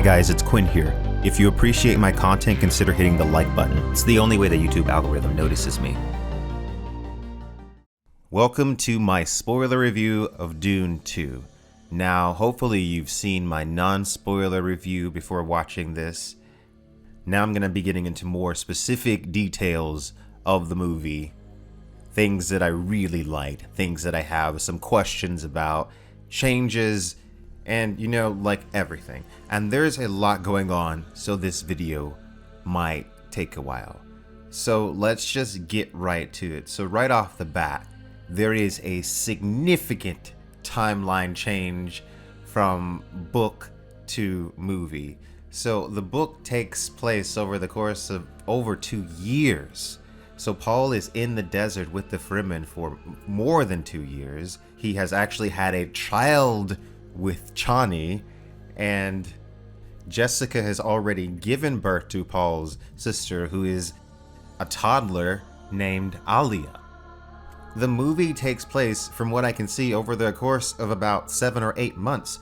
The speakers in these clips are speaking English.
Hi guys, it's Quinn here. If you appreciate my content, consider hitting the like button. It's the only way the YouTube algorithm notices me. Welcome to my spoiler review of Dune 2. Now, hopefully you've seen my non-spoiler review before watching this. Now I'm going to be getting into more specific details of the movie. Things that I really liked, things that I have some questions about, changes, and like everything. And there's a lot going on, so this video might take a while. So let's just get right to it. So right off the bat, there is a significant timeline change from book to movie. So the book takes place over the course of over 2 years. So Paul is in the desert with the Fremen for more than 2 years. He has actually had a child with Chani, and Jessica has already given birth to Paul's sister, who is a toddler named Alia. The movie takes place, from what I can see, over the course of about 7 or 8 months.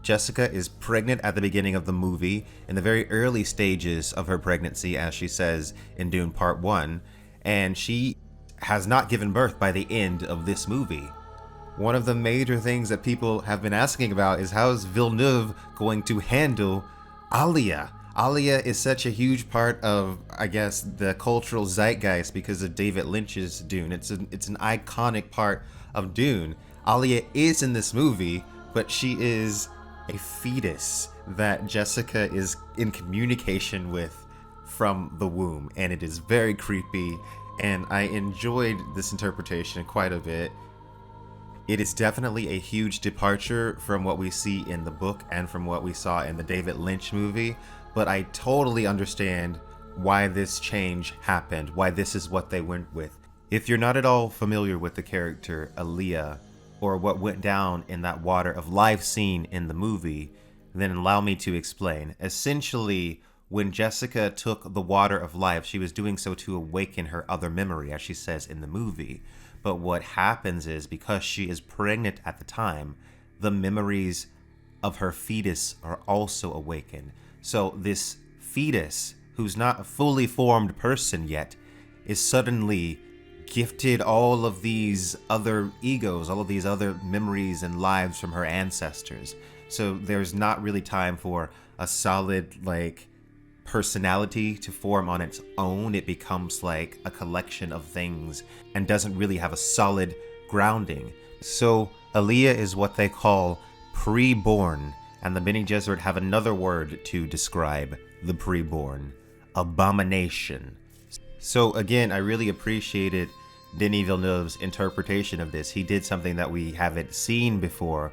Jessica is pregnant at the beginning of the movie, in the very early stages of her pregnancy, as she says in Dune Part 1, and she has not given birth by the end of this movie. One of the major things that people have been asking about is how is Villeneuve going to handle Alia? Alia is such a huge part of, I guess, the cultural zeitgeist because of David Lynch's Dune. It's an iconic part of Dune. Alia is in this movie, but she is a fetus that Jessica is in communication with from the womb, and it is very creepy, and I enjoyed this interpretation quite a bit. It is definitely a huge departure from what we see in the book and from what we saw in the David Lynch movie, but I totally understand why this change happened, why this is what they went with. If you're not at all familiar with the character Alia, or what went down in that water of life scene in the movie, then allow me to explain. Essentially, when Jessica took the water of life, she was doing so to awaken her other memory, as she says in the movie. But what happens is, because she is pregnant at the time, the memories of her fetus are also awakened. So this fetus, who's not a fully formed person yet, is suddenly gifted all of these other egos, all of these other memories and lives from her ancestors. So there's not really time for a solid, personality to form on its own. It becomes like a collection of things and doesn't really have a solid grounding. So Alia is what they call pre-born, and the Bene Gesserit have another word to describe the pre-born: abomination. So again, I really appreciated Denis Villeneuve's interpretation of this. He did something that we haven't seen before.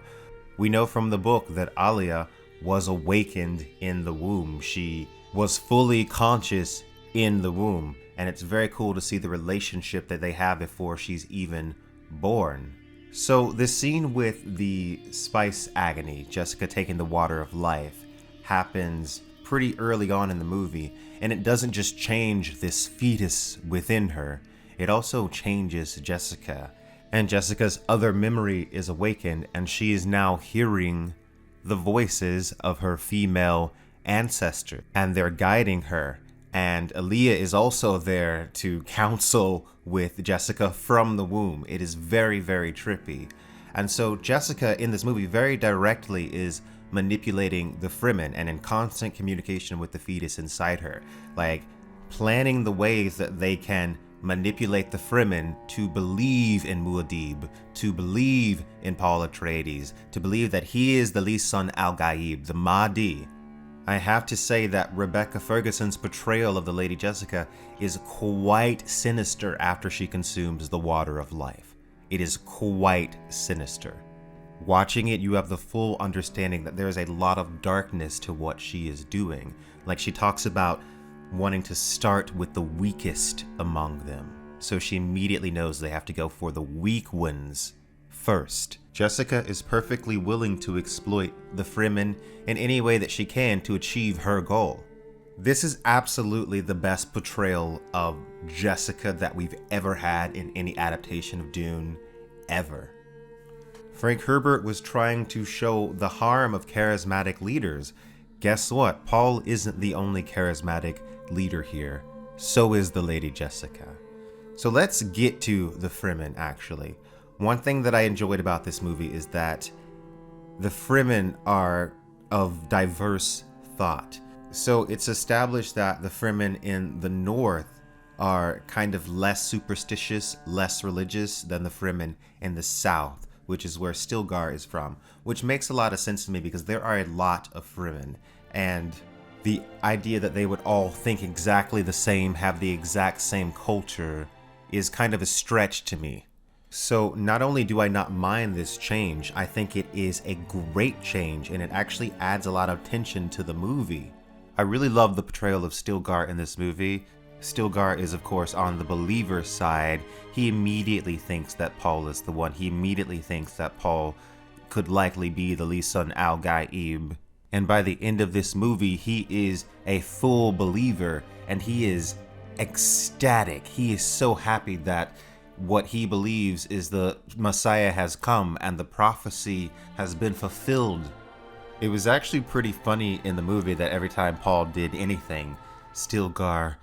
We know from the book that Alia was awakened in the womb. She was fully conscious in the womb, and it's very cool to see the relationship that they have before she's even born. So the scene with the spice agony, Jessica taking the water of life, happens pretty early on in the movie, and it doesn't just change this fetus within her, it also changes Jessica, and Jessica's other memory is awakened, and she is now hearing the voices of her female ancestor, and they're guiding her. And Alia is also there to counsel with Jessica from the womb. It is very, very trippy. And so Jessica in this movie very directly is manipulating the Fremen and in constant communication with the fetus inside her, planning the ways that they can manipulate the Fremen to believe in Muad'Dib, to believe in Paul Atreides, to believe that he is the Lisan al-Gaib, the Mahdi. I have to say that Rebecca Ferguson's portrayal of the Lady Jessica is quite sinister after she consumes the water of life. It is quite sinister. Watching it, you have the full understanding that there is a lot of darkness to what she is doing. She talks about wanting to start with the weakest among them. So she immediately knows they have to go for the weak ones first. Jessica is perfectly willing to exploit the Fremen in any way that she can to achieve her goal. This is absolutely the best portrayal of Jessica that we've ever had in any adaptation of Dune, ever. Frank Herbert was trying to show the harm of charismatic leaders. guess what? Paul isn't the only charismatic leader here. So is the Lady Jessica. So let's get to the Fremen, actually. One thing that I enjoyed about this movie is that the Fremen are of diverse thought. So it's established that the Fremen in the north are kind of less superstitious, less religious than the Fremen in the south, which is where Stilgar is from, which makes a lot of sense to me because there are a lot of Fremen, and the idea that they would all think exactly the same, have the exact same culture, is kind of a stretch to me. So not only do I not mind this change, I think it is a great change, and it actually adds a lot of tension to the movie. I really love the portrayal of Stilgar in this movie. Stilgar is, of course, on the believer side. He immediately thinks that Paul is the one. He immediately thinks that Paul could likely be the Lisan al-Gaib. And by the end of this movie, he is a full believer, and he is ecstatic. He is so happy that what he believes is the Messiah has come and the prophecy has been fulfilled. It was actually pretty funny in the movie that every time Paul did anything, Stilgar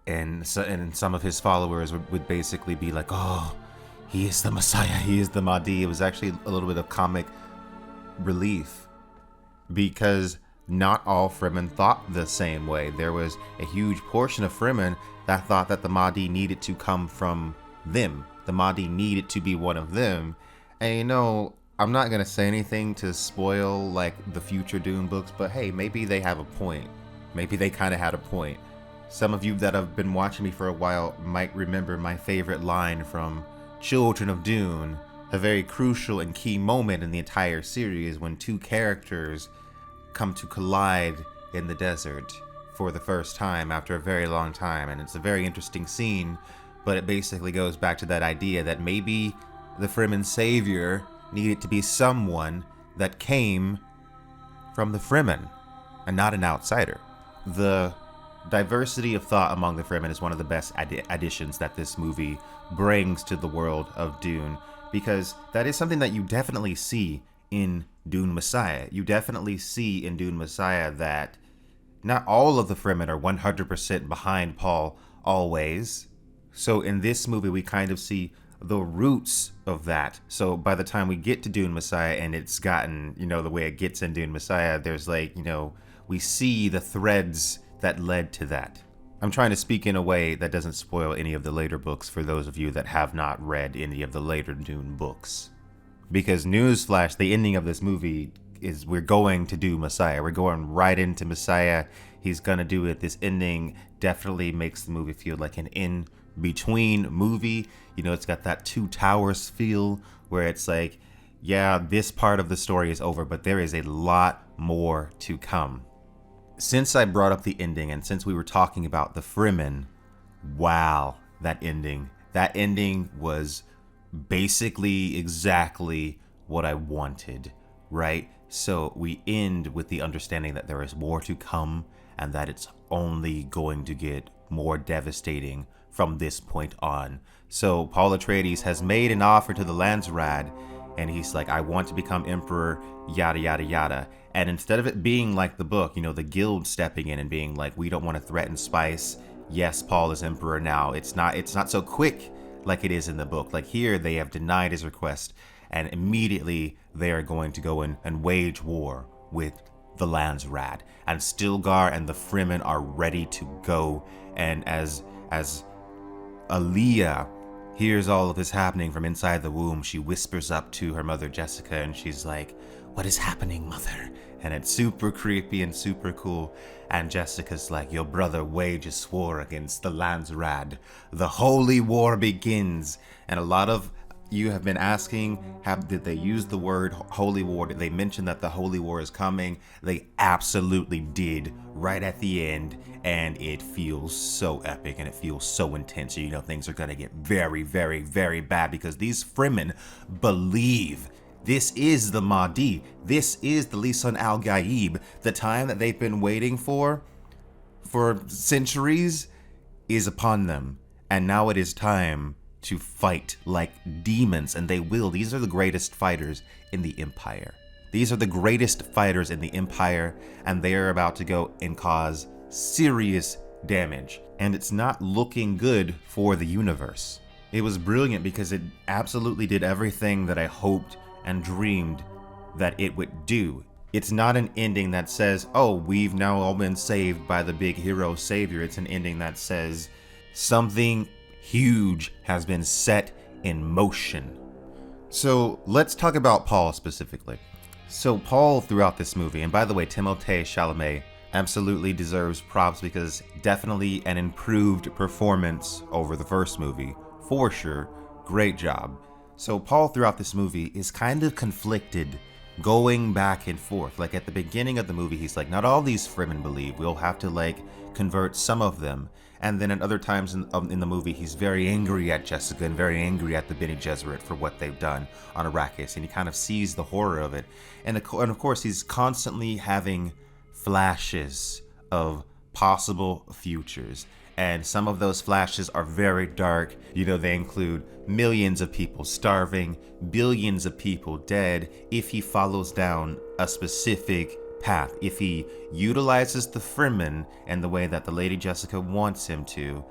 and some of his followers would basically be like, oh, he is the Messiah, he is the Mahdi. It was actually a little bit of comic relief because not all Fremen thought the same way. There was a huge portion of Fremen that thought that the Mahdi needed to come from them. The Mahdi needed to be one of them. And I'm not going to say anything to spoil like the future Dune books, but hey, maybe they have a point. Maybe they kind of had a point. Some of you that have been watching me for a while might remember my favorite line from Children of Dune, a very crucial and key moment in the entire series when two characters come to collide in the desert for the first time after a very long time. And it's a very interesting scene, but it basically goes back to that idea that maybe the Fremen savior needed to be someone that came from the Fremen and not an outsider. The diversity of thought among the Fremen is one of the best additions that this movie brings to the world of Dune, because that is something that you definitely see in Dune Messiah. You definitely see in Dune Messiah that not all of the Fremen are 100% behind Paul always. So in this movie, we kind of see the roots of that. So by the time we get to Dune Messiah and it's gotten, the way it gets in Dune Messiah, there's we see the threads that led to that. I'm trying to speak in a way that doesn't spoil any of the later books for those of you that have not read any of the later Dune books. Because newsflash, the ending of this movie is we're going to do Messiah. We're going right into Messiah. He's gonna do it. This ending definitely makes the movie feel like an in-between movie. It's got that Two Towers feel where it's like, yeah, this part of the story is over, but there is a lot more to come. Since I brought up the ending and since we were talking about the Fremen, wow, that ending was basically exactly what I wanted, right? So we end with the understanding that there is more to come and that it's only going to get more devastating from this point on. So Paul Atreides has made an offer to the Landsraad, and he's like, I want to become emperor, yada, yada, yada. And instead of it being like the book, the guild stepping in and being like, we don't want to threaten spice. Yes, Paul is emperor now. It's not so quick like it is in the book. Like here, they have denied his request, and immediately they are going to go in and wage war with the Landsraad. And Stilgar and the Fremen are ready to go. And as Alia hears all of this happening from inside the womb, she whispers up to her mother Jessica, and she's like, what is happening, mother? And it's super creepy and super cool. And Jessica's like, your brother wages war against the Landsraad. The holy war begins. And a lot of you have been asking, did they use the word holy war? Did they mention that the holy war is coming? They absolutely did right at the end. And it feels so epic and it feels so intense. Things are going to get very, very, very bad because these Fremen believe this is the Mahdi. This is the Lisan al-Gaib. The time that they've been waiting for centuries is upon them. And now it is time to fight like demons, and they will. These are the greatest fighters in the Empire. These are the greatest fighters in the Empire, and they are about to go and cause serious damage. And it's not looking good for the universe. It was brilliant because it absolutely did everything that I hoped and dreamed that it would do. It's not an ending that says, oh, we've now all been saved by the big hero savior. It's an ending that says something huge has been set in motion. So let's talk about Paul specifically. So Paul throughout this movie, and by the way, Timothée Chalamet absolutely deserves props because definitely an improved performance over the first movie, for sure. Great job. So Paul throughout this movie is kind of conflicted, going back and forth. Like at the beginning of the movie, he's like, not all these Fremen believe. We'll have to like convert some of them. And then at other times in the movie, he's very angry at Jessica and very angry at the Bene Gesserit for what they've done on Arrakis. And he kind of sees the horror of it. And of course, he's constantly having flashes of possible futures. And some of those flashes are very dark. You know, they include millions of people starving, billions of people dead if he follows down a specific path. If he utilizes the Fremen in the way that the Lady Jessica wants him to,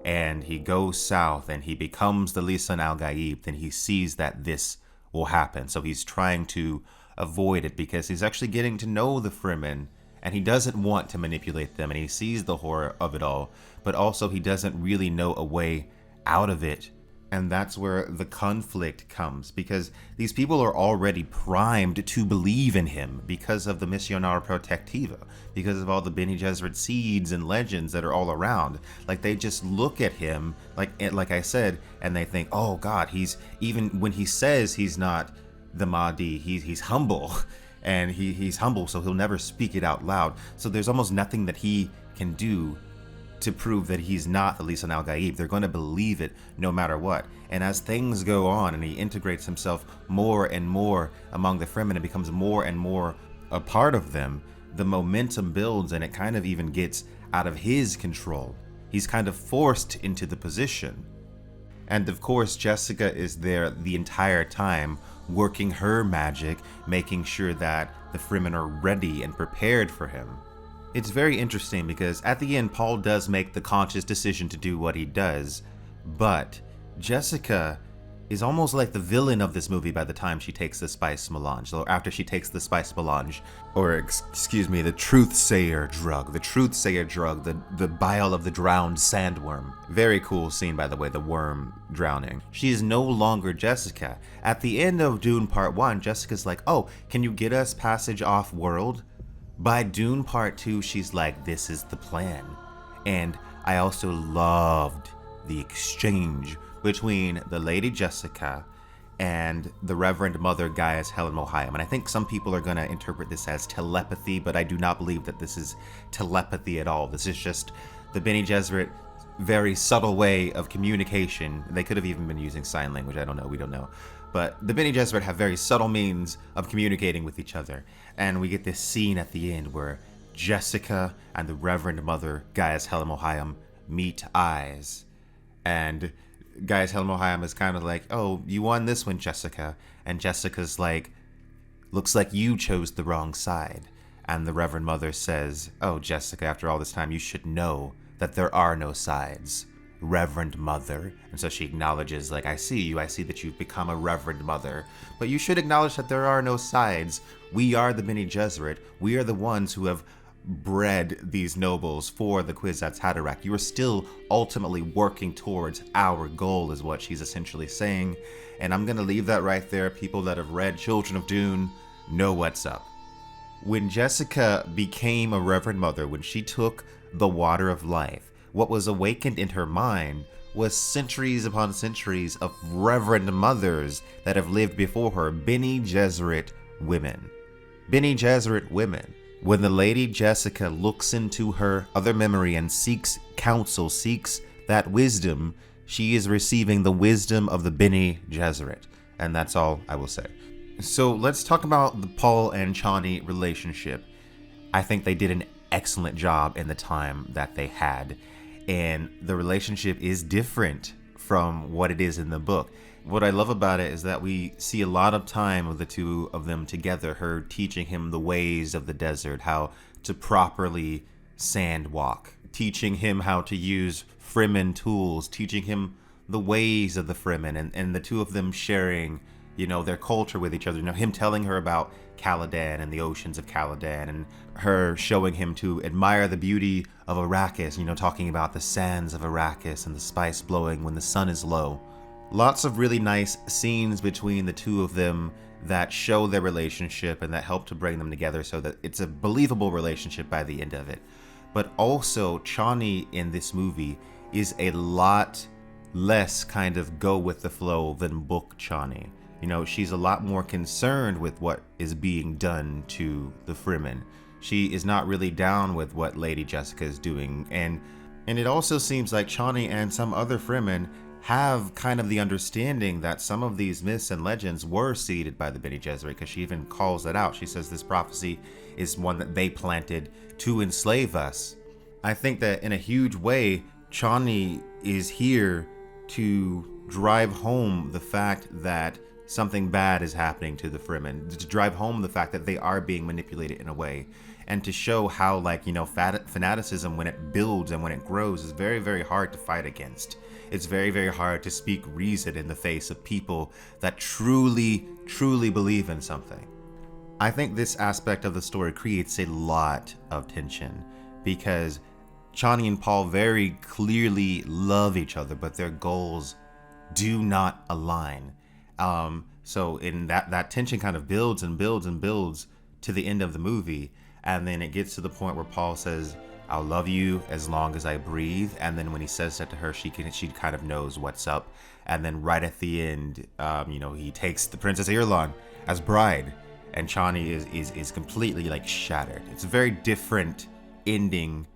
and he goes south and he becomes the Lisan al-Gaib, then he sees that this will happen. So he's trying to avoid it because he's actually getting to know the Fremen, and he doesn't want to manipulate them, and he sees the horror of it all, but also he doesn't really know a way out of it. And that's where the conflict comes, because these people are already primed to believe in him because of the Missionar Protectiva, because of all the Bene Gesserit seeds and legends that are all around. Like, they just look at him, like I said, and they think, oh God, he's, even when he says he's not the Mahdi, he's humble, and he's humble, so he'll never speak it out loud. So there's almost nothing that he can do to prove that he's not the Lisan al-Gaib. They're going to believe it no matter what. And as things go on and he integrates himself more and more among the Fremen and becomes more and more a part of them, the momentum builds and it kind of even gets out of his control. He's kind of forced into the position. And of course, Jessica is there the entire time, working her magic, making sure that the Fremen are ready and prepared for him. It's very interesting because at the end, Paul does make the conscious decision to do what he does, but Jessica is almost like the villain of this movie by the time she takes the spice melange, or after she takes the spice melange, or excuse me, the truth-sayer drug, the bile of the drowned sandworm. Very cool scene, by the way, the worm drowning. She is no longer Jessica. At the end of Dune Part 1, Jessica's like, oh, can you get us passage off-world? By Dune Part 2, she's like, this is the plan. And I also loved the exchange between the Lady Jessica and the Reverend Mother Gaius Helen Mohayim. And I think some people are going to interpret this as telepathy, but I do not believe that this is telepathy at all. This is just the Bene Gesserit very subtle way of communication. They could have even been using sign language. I don't know. We don't know. But the Bene Gesserit have very subtle means of communicating with each other. And we get this scene at the end where Jessica and the Reverend Mother Gaius Helen Mohayim meet eyes. And Gaius Helen Mohayim is kind of like, oh, you won this one, Jessica. And Jessica's like, looks like you chose the wrong side. And the Reverend Mother says, oh, Jessica, after all this time, you should know that there are no sides. Reverend Mother. And so she acknowledges, like, I see you, I see that you've become a Reverend Mother, but you should acknowledge that there are no sides. We are the Bene Gesserit. We are the ones who have bred these nobles for the Kwisatz Haderach. You are still ultimately working towards our goal, is what she's essentially saying. And I'm gonna leave that right there. People that have read Children of Dune know what's up. When Jessica became a Reverend Mother, when she took the water of life, what was awakened in her mind was centuries upon centuries of Reverend Mothers that have lived before her, Bene Gesserit women. Bene Gesserit women. When the Lady Jessica looks into her other memory and seeks counsel, seeks that wisdom, she is receiving the wisdom of the Bene Gesserit. And that's all I will say. So let's talk about the Paul and Chani relationship. I think they did an excellent job in the time that they had. And the relationship is different from what it is in the book. what I love about it is that we see a lot of time of the two of them together, her teaching him the ways of the desert, how to properly sand walk, teaching him how to use Fremen tools, teaching him the ways of the Fremen, and the two of them sharing, their culture with each other. Him telling her about Caladan and the oceans of Caladan, and her showing him to admire the beauty of Arrakis, talking about the sands of Arrakis and the spice blowing when the sun is low. Lots of really nice scenes between the two of them that show their relationship and that help to bring them together so that it's a believable relationship by the end of it. But also, Chani in this movie is a lot less kind of go with the flow than book Chani. She's a lot more concerned with what is being done to the Fremen. She is not really down with what Lady Jessica is doing. And it also seems like Chani and some other Fremen have kind of the understanding that some of these myths and legends were seeded by the Bene Gesserit, because she even calls it out. She says this prophecy is one that they planted to enslave us. I think that in a huge way, Chani is here to drive home the fact that something bad is happening to the Fremen, to drive home the fact that they are being manipulated in a way, and to show how, fanaticism, when it builds and when it grows, is very, very hard to fight against. It's very, very hard to speak reason in the face of people that truly, truly believe in something. I think this aspect of the story creates a lot of tension, because Chani and Paul very clearly love each other, but their goals do not align. So in that tension kind of builds and builds and builds to the end of the movie, and then it gets to the point where Paul says, "I'll love you as long as I breathe." And then when he says that to her, she kind of knows what's up. And then right at the end, he takes the Princess Irulan as bride, and Chani is completely shattered. It's a very different ending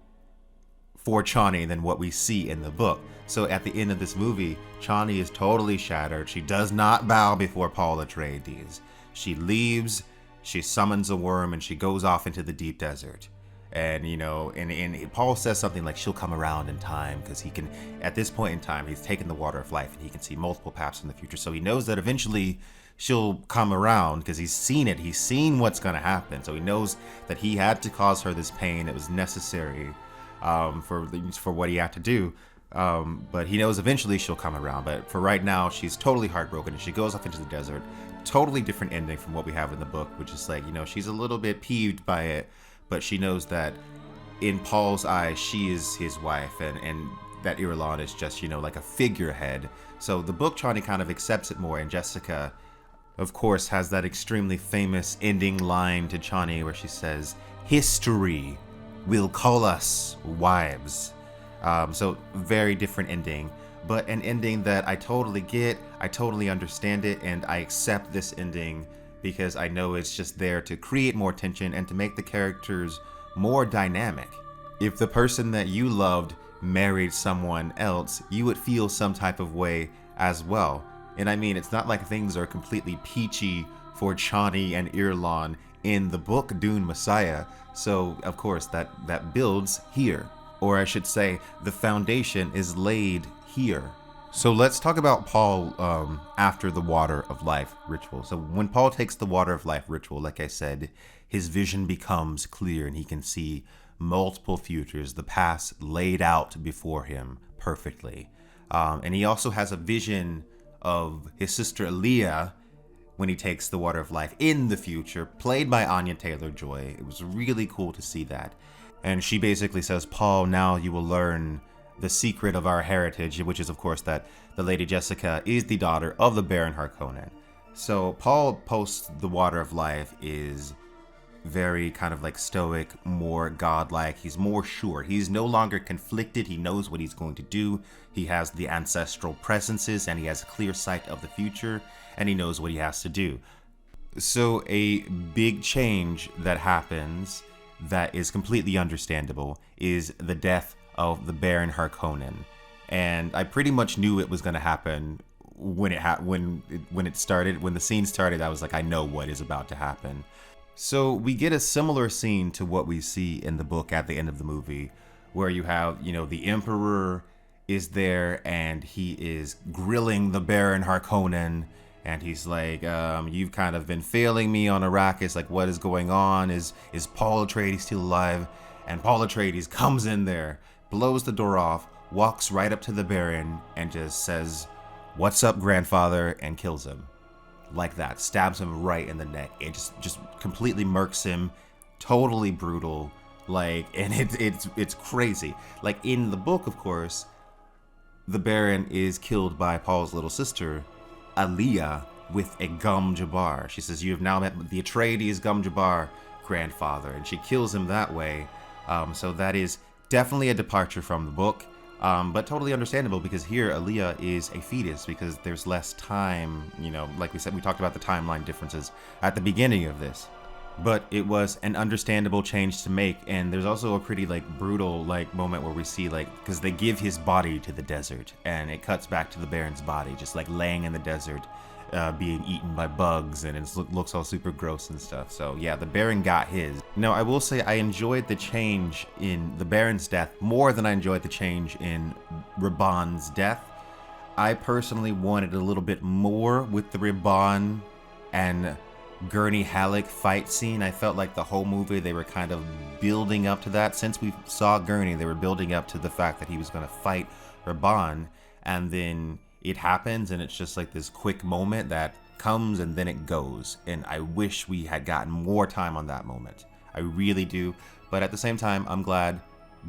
for Chani than what we see in the book. So at the end of this movie, Chani is totally shattered. She does not bow before Paul Atreides. She leaves, she summons a worm, and she goes off into the deep desert. And and Paul says something like she'll come around in time, because he can, at this point in time, he's taken the water of life and he can see multiple paths in the future. So he knows that eventually she'll come around, because he's seen it. He's seen what's going to happen. So he knows that he had to cause her this pain. It was necessary for what he had to do. But he knows eventually she'll come around. But for right now, she's totally heartbroken, and she goes off into the desert. Totally different ending from what we have in the book, which is she's a little bit peeved by it, but she knows that in Paul's eyes, she is his wife, and that Irulan is just, like a figurehead. So the book, Chani kind of accepts it more, and Jessica, of course, has that extremely famous ending line to Chani where she says, "History will call us wives." So very different ending, but an ending that I totally get, I totally understand it, and I accept this ending because I know it's just there to create more tension and to make the characters more dynamic. If the person that you loved married someone else, you would feel some type of way as well. And I mean, it's not like things are completely peachy for Chani and Irulan in the book Dune Messiah. So of course that builds here. Or I should say, the foundation is laid here. So let's talk about Paul after the Water of Life ritual. So when Paul takes the Water of Life ritual, like I said, his vision becomes clear and he can see multiple futures, the past laid out before him perfectly. And he also has a vision of his sister Alia when he takes the Water of Life in the future, played by Anya Taylor-Joy. It was really cool to see that. And she basically says, "Paul, now you will learn the secret of our heritage," which is, of course, that the Lady Jessica is the daughter of the Baron Harkonnen. So Paul, post the Water of Life, is very kind of stoic, more godlike. He's more sure. He's no longer conflicted. He knows what he's going to do. He has the ancestral presences, and he has a clear sight of the future, and he knows what he has to do. So a big change that happens that is completely understandable is the death of the Baron Harkonnen. And I pretty much knew it was going to happen when it started. When the scene started, I was like, I know what is about to happen. So we get a similar scene to what we see in the book at the end of the movie, where you have, the Emperor is there, and he is grilling the Baron Harkonnen, and he's like, you've kind of been failing me on Arrakis, like, what is going on? Is Paul Atreides still alive? And Paul Atreides comes in there, blows the door off, walks right up to the Baron, and just says, "What's up, grandfather?" and kills him. Like that, stabs him right in the neck. It just completely murks him, totally brutal, like, and it's crazy. Like, in the book, of course, the Baron is killed by Paul's little sister, Alia, with a Gum Jabbar. She says, "You have now met the Atreides Gum Jabbar, grandfather," and she kills him that way. So that is definitely a departure from the book, but totally understandable, because here Alia is a fetus, because there's less time, like we said, we talked about the timeline differences at the beginning of this. But it was an understandable change to make, and there's also a pretty brutal moment where we see because they give his body to the desert, and it cuts back to the Baron's body just laying in the desert, being eaten by bugs, and it looks all super gross and stuff. So yeah, the Baron got his. Now I will say I enjoyed the change in the Baron's death more than I enjoyed the change in Rabban's death. I personally wanted a little bit more with the Rabban and Gurney Halleck fight scene. I felt like the whole movie they were kind of building up to that. Since we saw Gurney, they were building up to the fact that he was going to fight Rabban, and then it happens, and it's just this quick moment that comes and then it goes. And I wish we had gotten more time on that moment. I really do. But at the same time, I'm glad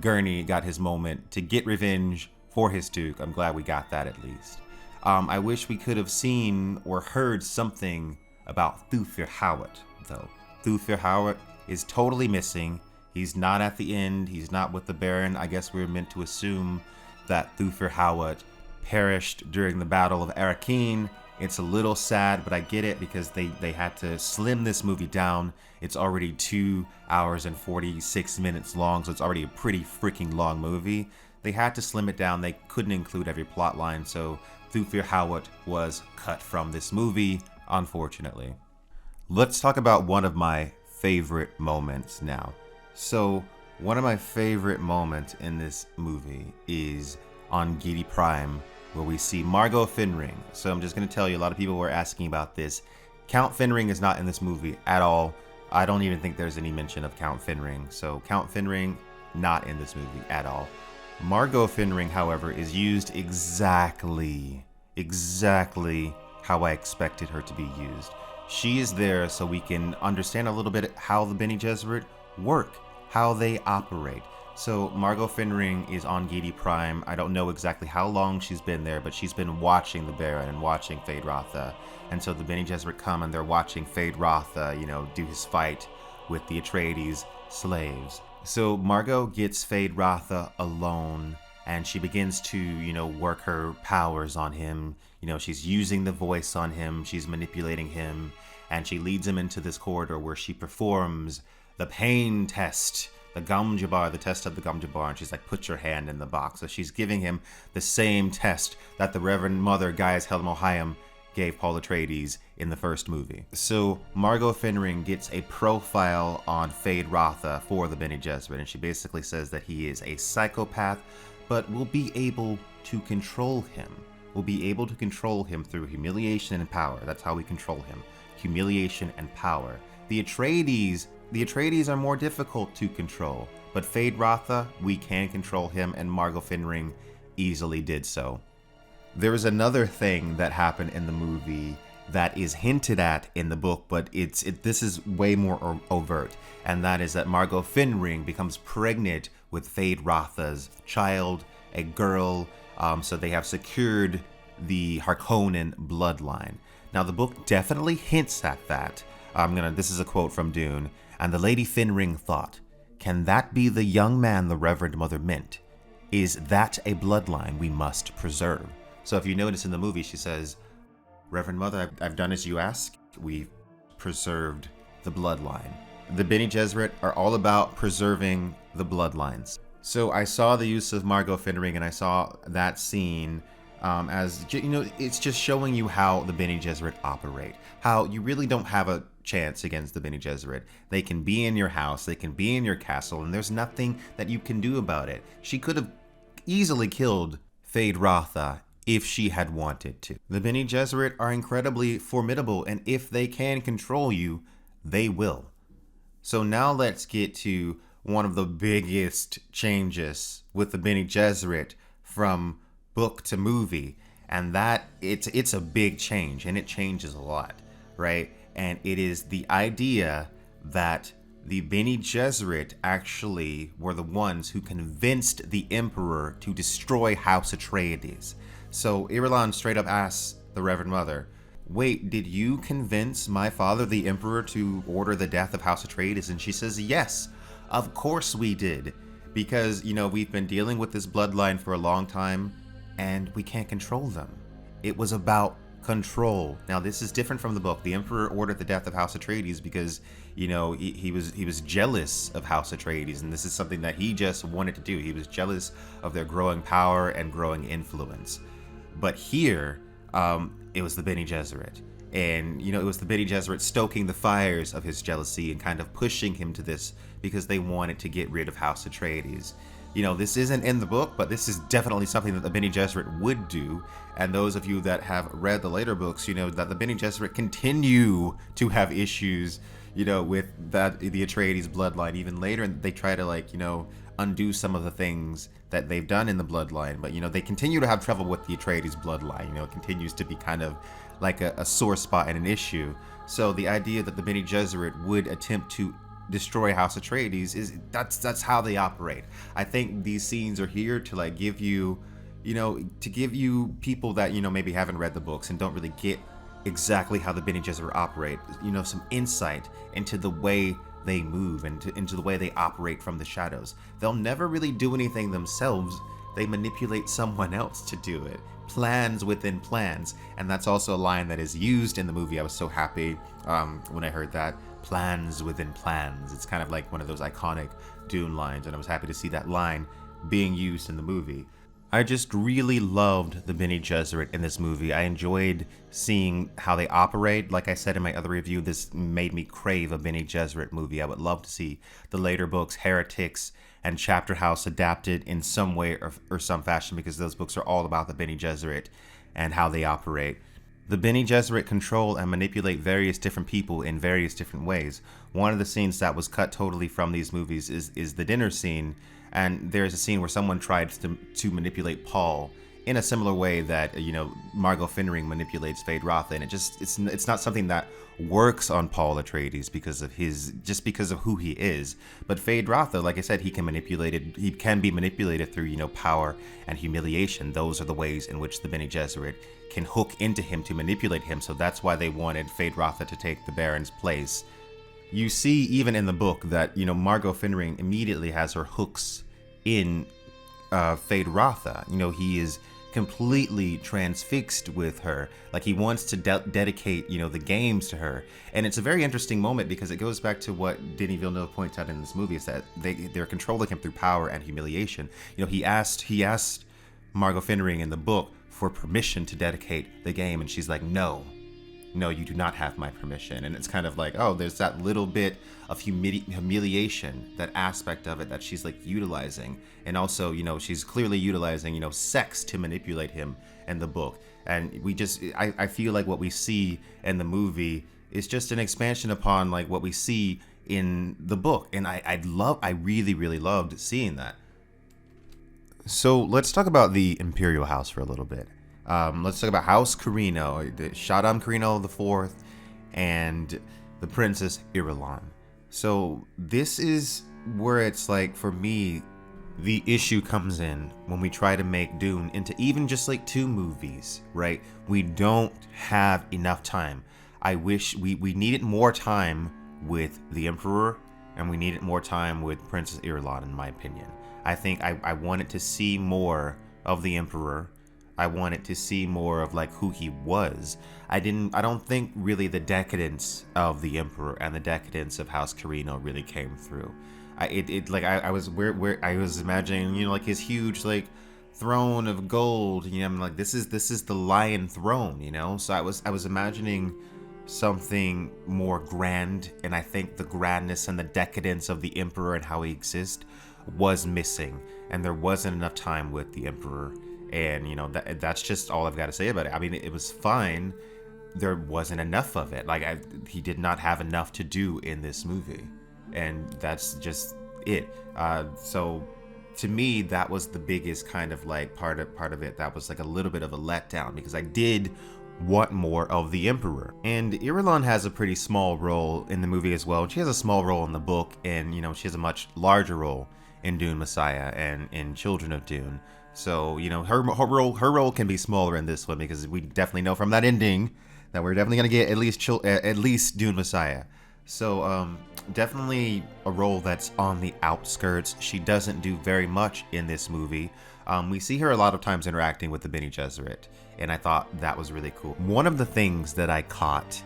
Gurney got his moment to get revenge for his Duke. I'm glad we got that at least. I wish we could have seen or heard something about Thufir Hawat, though. Thufir Hawat is totally missing. He's not at the end. He's not with the Baron. I guess we're meant to assume that Thufir Hawat perished during the Battle of Arrakeen. It's a little sad, but I get it, because they had to slim this movie down. It's already 2 hours and 46 minutes long, so it's already a pretty freaking long movie. They had to slim it down. They couldn't include every plot line, so Thufir Hawat was cut from this movie, unfortunately. Let's talk about one of my favorite moments now. So one of my favorite moments in this movie is on Giedi Prime, where we see Margot Fenring. So I'm just going to tell you, a lot of people were asking about this. Count Fenring is not in this movie at all. I don't even think there's any mention of Count Fenring. So Count Fenring, not in this movie at all. Margot Fenring, however, is used exactly how I expected her to be used. She is there so we can understand a little bit how the Bene Gesserit work, how they operate. So Margot Fenring is on Giedi Prime. I don't know exactly how long she's been there, but she's been watching the Baron and watching Feyd-Rautha. And so the Bene Gesserit come and they're watching Feyd-Rautha, do his fight with the Atreides slaves. So Margot gets Feyd-Rautha alone, and she begins to, work her powers on him. She's using the voice on him, she's manipulating him, and she leads him into this corridor where she performs the pain test, the Gum Jabbar, the test of the Gum Jabbar, and she's put your hand in the box. So she's giving him the same test that the Reverend Mother Gaius Helmohaim gave Paul Atreides in the first movie. So Margot Fenring gets a profile on Feyd-Rautha for the Bene Gesserit, and she basically says that he is a psychopath, but will be able to control him. We'll be able to control him through humiliation and power. That's how we control him. Humiliation and power. The Atreides are more difficult to control, but Feyd-Rautha, we can control him, and Margot Fenring easily did so. There is another thing that happened in the movie that is hinted at in the book, but this is way more overt, and that is that Margot Fenring becomes pregnant with Feyd-Rautha's child, a girl, so they have secured the Harkonnen bloodline. Now the book definitely hints at that. This is a quote from Dune. And the Lady Fenring thought, "Can that be the young man the Reverend Mother meant? Is that a bloodline we must preserve?" So if you notice in the movie, she says, "Reverend Mother, I've done as you ask. We've preserved the bloodline." The Bene Gesserit are all about preserving the bloodlines. So I saw the use of Margot Fenring, and I saw that scene as, it's just showing you how the Bene Gesserit operate. How you really don't have a chance against the Bene Gesserit. They can be in your house, they can be in your castle, and there's nothing that you can do about it. She could have easily killed Feyd-Rautha if she had wanted to. The Bene Gesserit are incredibly formidable, and if they can control you, they will. So now let's get to one of the biggest changes with the Bene Gesserit from book to movie, and that it's a big change, and it changes a lot, right? And it is the idea that the Bene Gesserit actually were the ones who convinced the Emperor to destroy House Atreides. So Irulan straight up asks the Reverend Mother, wait, did you convince my father, the Emperor, to order the death of House Atreides? And she says, yes, of course we did. Because, we've been dealing with this bloodline for a long time, and we can't control them. It was about control. Now, this is different from the book. The Emperor ordered the death of House Atreides because, he was jealous of House Atreides, and this is something that he just wanted to do. He was jealous of their growing power and growing influence. But here, it was the Bene Gesserit. And, it was the Bene Gesserit stoking the fires of his jealousy and kind of pushing him to this because they wanted to get rid of House Atreides. This isn't in the book, but this is definitely something that the Bene Gesserit would do. And those of you that have read the later books, that the Bene Gesserit continue to have issues, with the Atreides bloodline even later. And they try to, undo some of the things that they've done in the bloodline. But, they continue to have trouble with the Atreides bloodline. It continues to be kind of like a sore spot and an issue. So the idea that the Bene Gesserit would attempt to destroy House Atreides that's how they operate. I think these scenes are here to give you, to give you people that, maybe haven't read the books and don't really get exactly how the Bene Gesserit operate, some insight into the way they move and into the way they operate from the shadows. They'll never really do anything themselves. They manipulate someone else to do it. Plans within plans. And that's also a line that is used in the movie. I was so happy when I heard that. Plans within plans. It's kind of like one of those iconic Dune lines, and I was happy to see that line being used in the movie. I just really loved the Bene Gesserit in this movie. I enjoyed seeing how they operate. Like I said in my other review, this made me crave a Bene Gesserit movie. I would love to see the later books, Heretics and Chapter House, adapted in some way or some fashion, because those books are all about the Bene Gesserit and how they operate. The Bene Gesserit control and manipulate various different people in various different ways. One of the scenes that was cut totally from these movies is the dinner scene, and there's a scene where someone tried to manipulate Paul in a similar way that Margot Fenring manipulates Feyd-Rautha, and it's not something that works on Paul Atreides because of who he is. But Feyd-Rautha, like I said, he can be manipulated through power and humiliation. Those are the ways in which the Bene Gesserit can hook into him to manipulate him. So that's why they wanted Feyd-Rautha to take the Baron's place. You see, even in the book, that Margot Fenring immediately has her hooks in Feyd-Rautha. He is completely transfixed with her. Like, he wants to dedicate the games to her. And it's a very interesting moment because it goes back to what Denis Villeneuve points out in this movie, is that they're controlling him through power and humiliation. He asked Margot Fenring in the book for permission to dedicate the game, and she's like, no, you do not have my permission. And it's kind of like, oh, there's that little bit of humiliation, that aspect of it that she's utilizing. And also, she's clearly utilizing, sex to manipulate him in the book. And I feel like what we see in the movie is just an expansion upon what we see in the book. And I really, really loved seeing that. So let's talk about the Imperial House for a little bit. Let's talk about House Carino, Shaddam Carino IV, and the Princess Irulan. So this is where it's for me, the issue comes in when we try to make Dune into even just 2 movies, right? We don't have enough time. I wish we needed more time with the Emperor, and we needed more time with Princess Irulan, in my opinion. I think I wanted to see more of the Emperor. I wanted to see more of who he was. I don't think really the decadence of the Emperor and the decadence of House Carino really came through. I was imagining, his huge throne of gold. I'm like, this is the Lion Throne, So I was imagining something more grand, and I think the grandness and the decadence of the Emperor and how he exists was missing, and there wasn't enough time with the Emperor. And, that's just all I've got to say about it. I mean, it was fine. There wasn't enough of it. He did not have enough to do in this movie. And that's just it. So to me, that was the biggest kind of part of it. That was a little bit of a letdown, because I did want more of the Emperor. And Irulan has a pretty small role in the movie as well. She has a small role in the book, and she has a much larger role in Dune Messiah and in Children of Dune. So her role can be smaller in this one, because we definitely know from that ending that we're definitely gonna get at least Dune Messiah. So definitely a role that's on the outskirts. She doesn't do very much in this movie. We see her a lot of times interacting with the Bene Gesserit, and I thought that was really cool. One of the things that I caught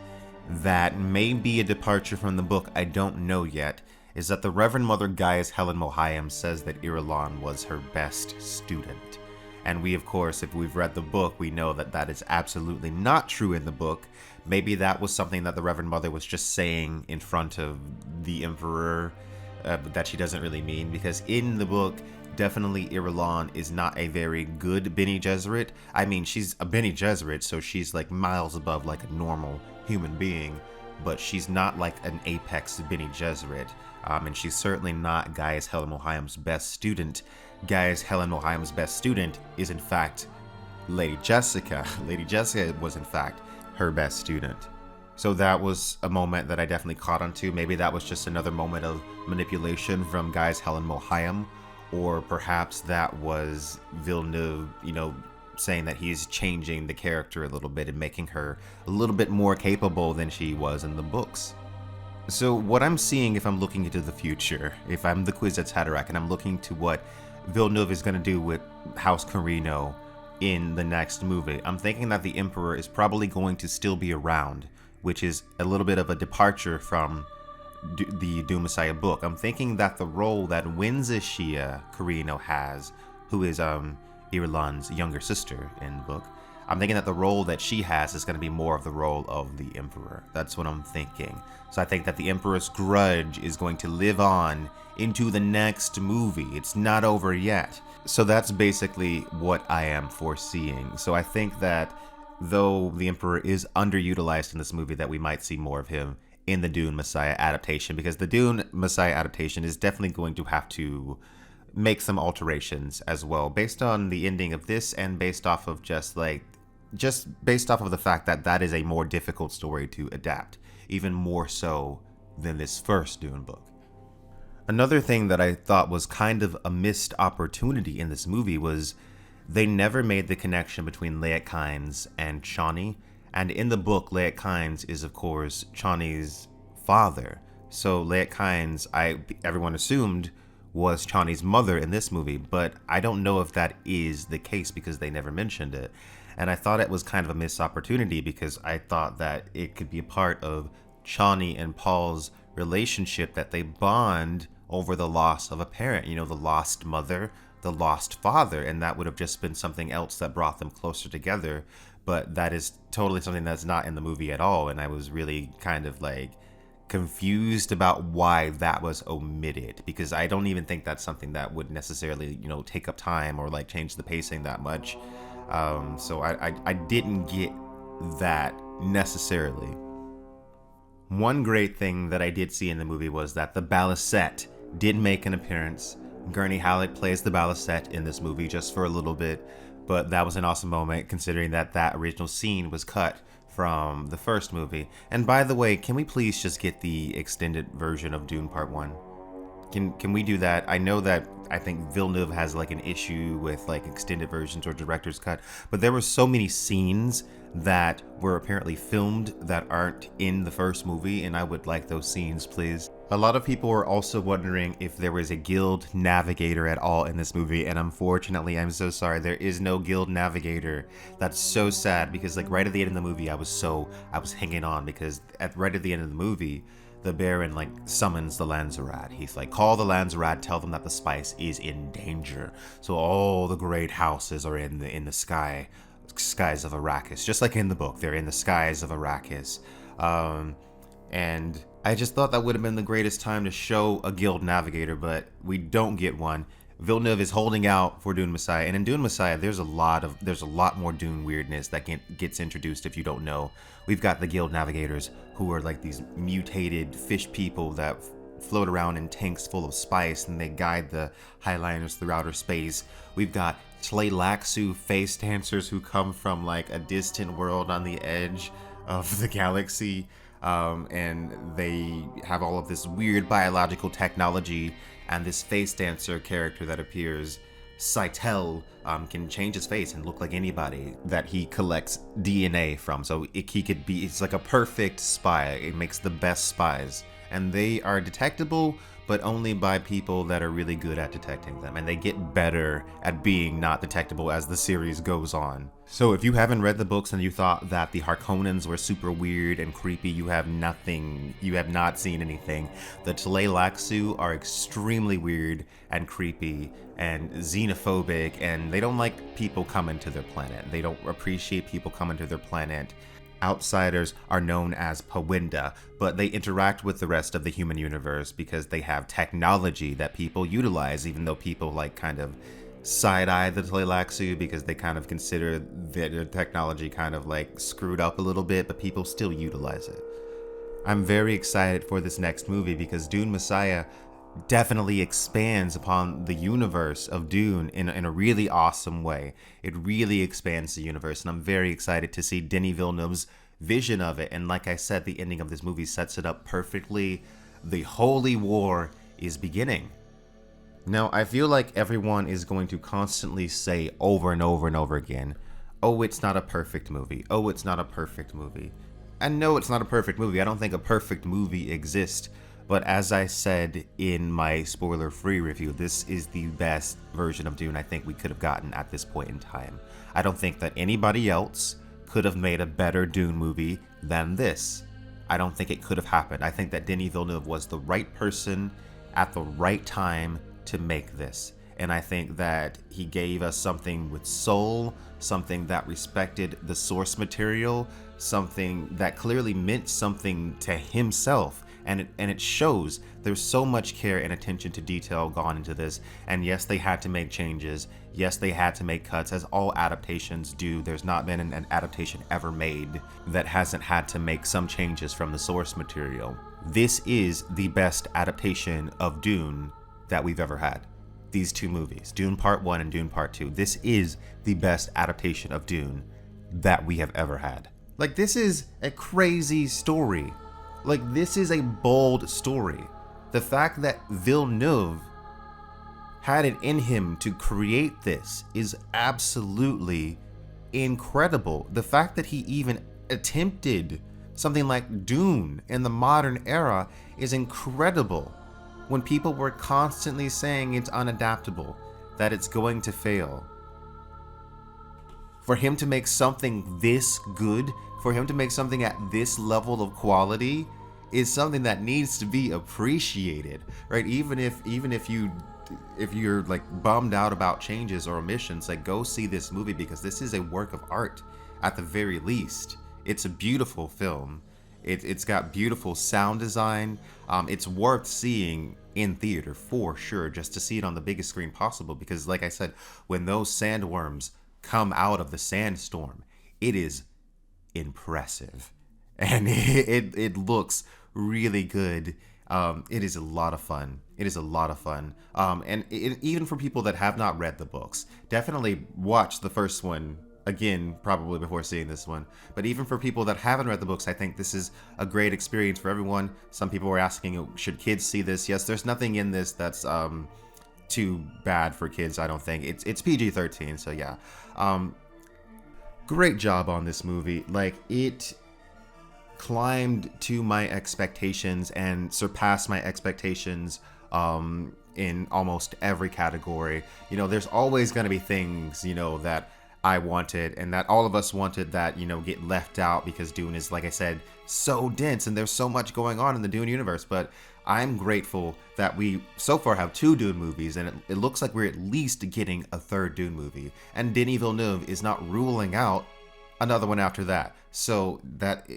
that may be a departure from the book, I don't know yet, is that the Reverend Mother Gaius Helen Mohayim says that Irulan was her best student. And we, of course, if we've read the book, we know that that is absolutely not true in the book. Maybe that was something that the Reverend Mother was just saying in front of the Emperor, that she doesn't really mean, because in the book, definitely Irulan is not a very good Bene Gesserit. I mean, she's a Bene Gesserit, so she's miles above a normal human being, but she's not an apex Bene Gesserit. And she's certainly not Gaius Helen Mohayim's best student. Gaius Helen Mohayim's best student is, in fact, Lady Jessica. Lady Jessica was, in fact, her best student. So that was a moment that I definitely caught onto. Maybe that was just another moment of manipulation from Gaius Helen Mohayim, or perhaps that was Villeneuve, saying that he's changing the character a little bit and making her a little bit more capable than she was in the books. So what I'm seeing, if I'm looking into the future, if I'm the Kwisatz Haderach and I'm looking to what Villeneuve is going to do with House Carino in the next movie, I'm thinking that the Emperor is probably going to still be around, which is a little bit of a departure from the Dune Messiah book. I'm thinking that the role that Winzashia Carino has, who is Irulan's younger sister in the book, I'm thinking that the role that she has is going to be more of the role of the Emperor. That's what I'm thinking. So I think that the Emperor's grudge is going to live on into the next movie. It's not over yet. So that's basically what I am foreseeing. So I think that though the Emperor is underutilized in this movie, that we might see more of him in the Dune Messiah adaptation, because the Dune Messiah adaptation is definitely going to have to make some alterations as well, based on the ending of this and based off of just based off of the fact that that is a more difficult story to adapt, even more so than this first Dune book. Another thing that I thought was kind of a missed opportunity in this movie was they never made the connection between Liet Kynes and Chani, and in the book, Liet Kynes is of course Chani's father. So Liet Kynes, everyone assumed, was Chani's mother in this movie, but I don't know if that is the case because they never mentioned it. And I thought it was kind of a missed opportunity, because I thought that it could be a part of Chani and Paul's relationship, that they bond over the loss of a parent, the lost mother, the lost father, and that would have just been something else that brought them closer together. But that is totally something that's not in the movie at all, and I was really kind of confused about why that was omitted, because I don't even think that's something that would necessarily, take up time or change the pacing that much. So I didn't get that necessarily. One great thing that I did see in the movie was that the balisette did make an appearance. Gurney Halleck plays the balisette in this movie just for a little bit, but that was an awesome moment considering that original scene was cut from the first movie. And by the way, can we please just get the extended version of Dune Part 1? Can we do that? I know that I think Villeneuve has an issue with extended versions or director's cut, but there were so many scenes that were apparently filmed that aren't in the first movie, and I would like those scenes, please. A lot of people were also wondering if there was a guild navigator at all in this movie, and unfortunately, I'm so sorry, there is no guild navigator. That's so sad, because right at the end of the movie, I was hanging on, because right at the end of the movie, the Baron summons the Lanzarat. He's call the Lanzarat, tell them that the spice is in danger. So all the great houses are in the skies of Arrakis, just like in the book. They're in the skies of Arrakis, and I just thought that would have been the greatest time to show a guild navigator, but we don't get one. Villeneuve is holding out for Dune Messiah, and in Dune Messiah, there's a lot more Dune weirdness that gets introduced if you don't know. We've got the Guild Navigators, who are like these mutated fish people that float around in tanks full of spice, and they guide the Highliners through outer space. We've got Tleilaxu face dancers who come from like a distant world on the edge of the galaxy, and they have all of this weird biological technology. And this face dancer character that appears, Saitel, can change his face and look like anybody that he collects DNA from. So it's like a perfect spy. It makes the best spies. And they are detectable, but only by people that are really good at detecting them. And they get better at being not detectable as the series goes on. So if you haven't read the books and you thought that the Harkonnens were super weird and creepy, you have not seen anything. The Tleilaxu are extremely weird and creepy and xenophobic, and they don't like people coming to their planet. They don't appreciate people coming to their planet. Outsiders are known as Pawinda, but they interact with the rest of the human universe because they have technology that people utilize, even though people like kind of side-eye the Tleilaxu because they kind of consider their technology kind of like screwed up a little bit, but people still utilize it. I'm very excited for this next movie because Dune Messiah definitely expands upon the universe of Dune in a really awesome way. It really expands the universe, and I'm very excited to see Denis Villeneuve's vision of it. And like I said, the ending of this movie sets it up perfectly. The Holy War is beginning. Now, I feel like everyone is going to constantly say over and over and over again, oh, it's not a perfect movie. Oh, it's not a perfect movie. And no, it's not a perfect movie. I don't think a perfect movie exists. But as I said in my spoiler-free review, this is the best version of Dune I think we could have gotten at this point in time. I don't think that anybody else could have made a better Dune movie than this. I don't think it could have happened. I think that Denis Villeneuve was the right person at the right time to make this. And I think that he gave us something with soul, something that respected the source material, something that clearly meant something to himself. And it shows. There's so much care and attention to detail gone into this. And yes, they had to make changes. Yes, they had to make cuts, as all adaptations do. There's not been an adaptation ever made that hasn't had to make some changes from the source material. This is the best adaptation of Dune that we've ever had. These two movies, Dune Part 1 and Dune Part 2, this is the best adaptation of Dune that we have ever had. Like, this is a crazy story. Like, this is a bold story. The fact that Villeneuve had it in him to create this is absolutely incredible. The fact that he even attempted something like Dune in the modern era is incredible. When people were constantly saying it's unadaptable, that it's going to fail. For him to make something this good, for him to make something at this level of quality, is something that needs to be appreciated, right? Even if you're like bummed out about changes or omissions, like, go see this movie because this is a work of art at the very least. It's a beautiful film. It's got beautiful sound design. It's worth seeing in theater for sure, just to see it on the biggest screen possible. Because like I said, when those sandworms come out of the sandstorm, it is impressive. And it looks really good. It is a lot of fun. It is a lot of fun. Even for people that have not read the books, definitely watch the first one again, probably before seeing this one. But even for people that haven't read the books, I think this is a great experience for everyone. Some people were asking, should kids see this? Yes, there's nothing in this that's too bad for kids, I don't think. It's PG-13, so yeah. Great job on this movie. Like, it climbed to my expectations and surpassed my expectations in almost every category. You know, there's always going to be things, you know, that I wanted and that all of us wanted that, you know, get left out because Dune is, like I said, so dense and there's so much going on in the Dune universe. But I'm grateful that we so far have 2 Dune movies, and it looks like we're at least getting a 3rd Dune movie. And Denis Villeneuve is not ruling out another one after that. So that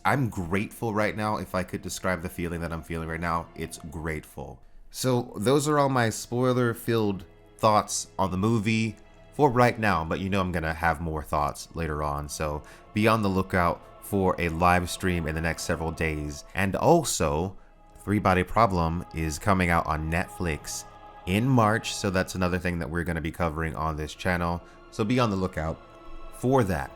I'm grateful right now. If I could describe the feeling that I'm feeling right now, it's grateful. So those are all my spoiler-filled thoughts on the movie for right now, but you know I'm gonna have more thoughts later on, so be on the lookout for a live stream in the next several days. And also, Three Body Problem is coming out on Netflix in March, so that's another thing that we're gonna be covering on this channel, so be on the lookout for that.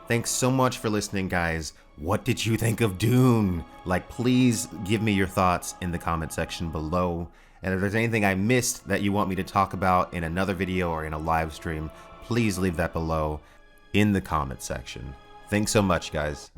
Thanks so much for listening, guys. What did you think of Dune? Like, please give me your thoughts in the comment section below. And if there's anything I missed that you want me to talk about in another video or in a live stream, please leave that below in the comment section. Thanks so much, guys.